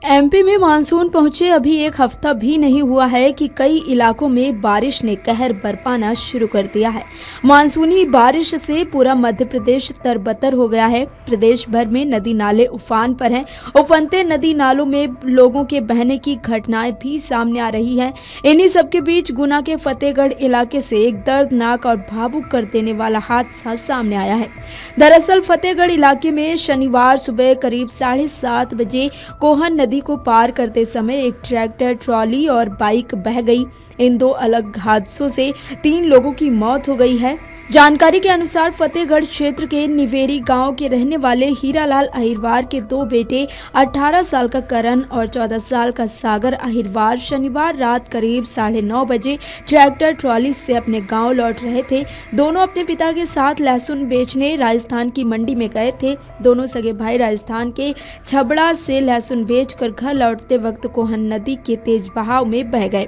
MP में monsoon पहुंचे अभी एक हफ्ता भी नहीं हुआ है कि कई इलाकों में बारिश ने कहर बरपाना शुरू कर दिया है। मानसूनी बारिश से पूरा मध्य प्रदेश तरबतर हो गया है। प्रदेश भर में नदी नाले उफान पर हैं। उफनते नदी नालों में लोगों के बहने की घटनाएं भी सामने आ रही हैं। इन्हीं सबके बीच गुना के फतेहगढ़ इलाके से एक दर्दनाक और भावुक कर देने वाला हादसा सामने आया है। दरअसल फतेहगढ़ इलाके में शनिवार सुबह करीब 7:30 बजे कोहन नदी को पार करते समय एक ट्रैक्टर, ट्रॉली और बाइक बह गई। इन दो अलग हादसों से 3 लोगों की मौत हो गई है। जानकारी के अनुसार फतेहगढ़ क्षेत्र के निवेरी गांव के रहने वाले हीरालाल अहिरवार के 2 बेटे 18 साल का करण और 14 साल का सागर अहिरवार शनिवार रात करीब 9:30 बजे ट्रैक्टर ट्रॉली से अपने गांव लौट रहे थे। दोनों अपने पिता के साथ लहसुन बेचने राजस्थान की मंडी में गए थे। दोनों सगे भाई राजस्थान के छबड़ा से लहसुन बेचकर घर लौटते वक्त कोहन नदी के तेज बहाव में बह गए।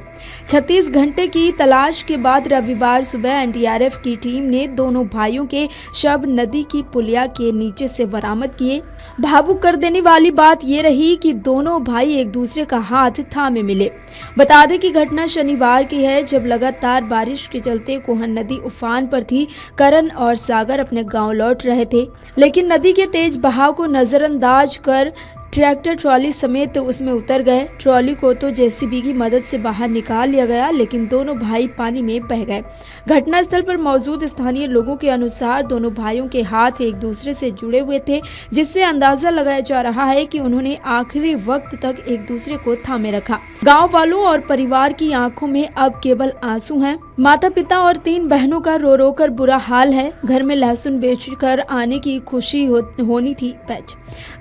36 घंटे की तलाश के बाद रविवार सुबह एनडीआरएफ की टीम ने दोनों भाइयों के शव नदी की पुलिया के नीचे से बरामद किए। भावुक कर देने वाली बात ये रही कि दोनों भाई एक दूसरे का हाथ थामे मिले। बता दें कि घटना शनिवार की है, जब लगातार बारिश के चलते कोहन नदी उफान पर थी। करण और सागर अपने गांव लौट रहे थे, लेकिन नदी के तेज बहाव को नजरअंदाज कर ट्रैक्टर ट्रॉली समेत उसमें उतर गए। ट्रॉली को तो जेसीबी की मदद से बाहर निकाल लिया गया, लेकिन दोनों भाई पानी में बह गए। घटनास्थल पर मौजूद स्थानीय लोगों के अनुसार दोनों भाइयों के हाथ एक दूसरे से जुड़े हुए थे, जिससे अंदाजा लगाया जा रहा है कि उन्होंने आखिरी वक्त तक एक दूसरे को थामे रखा। गाँव वालों और परिवार की आंखों में अब केवल आंसू हैं। माता पिता और 3 बहनों का रो रो कर बुरा हाल है। घर में लहसुन बेचकर आने की खुशी होनी थी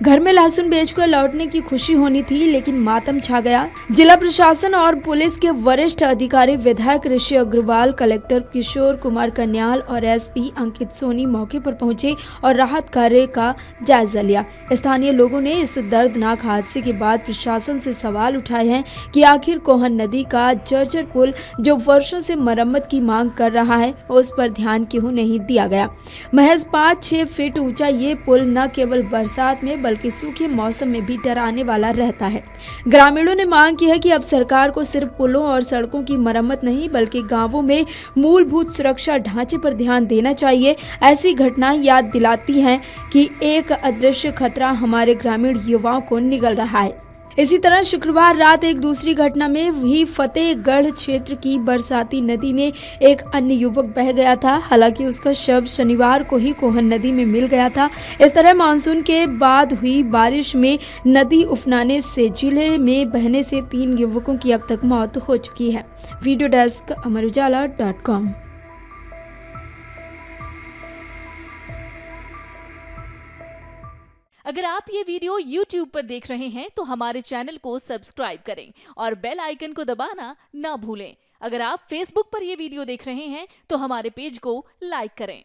घर में लहसुन बेचकर लौटने की खुशी होनी थी, लेकिन मातम छा गया। जिला प्रशासन और पुलिस के वरिष्ठ अधिकारी, विधायक ऋषि अग्रवाल, कलेक्टर किशोर कुमार कन्याल और एसपी अंकित सोनी मौके पर पहुंचे और राहत कार्य का जायजा लिया। स्थानीय लोगों ने इस दर्दनाक हादसे के बाद प्रशासन से सवाल उठाए हैं कि आखिर कोहन नदी का जर्जर पुल जो वर्षों से मरम्मत की मांग कर रहा है, उस पर ध्यान क्यों नहीं दिया गया। महज 5-6 फीट ऊंचा ये पुल न केवल बरसात में बल्कि सूखे मौसम में भी डराने वाला रहता है। ग्रामीणों ने मांग की है कि अब सरकार को सिर्फ पुलों और सड़कों की मरम्मत नहीं बल्कि गांवों में मूलभूत सुरक्षा ढांचे पर ध्यान देना चाहिए। ऐसी घटनाएं याद दिलाती हैं कि एक अदृश्य खतरा हमारे ग्रामीण युवाओं को निगल रहा है। इसी तरह शुक्रवार रात एक दूसरी घटना में भी फतेहगढ़ क्षेत्र की बरसाती नदी में एक अन्य युवक बह गया था। हालांकि उसका शव शनिवार को ही कोहन नदी में मिल गया था। इस तरह मानसून के बाद हुई बारिश में नदी उफनाने से जिले में बहने से 3 युवकों की अब तक मौत हो चुकी है। Video desk amarujala.com। अगर आप ये वीडियो YouTube पर देख रहे हैं तो हमारे चैनल को सब्सक्राइब करें और बेल आइकन को दबाना ना भूलें। अगर आप Facebook पर ये वीडियो देख रहे हैं तो हमारे पेज को लाइक करें।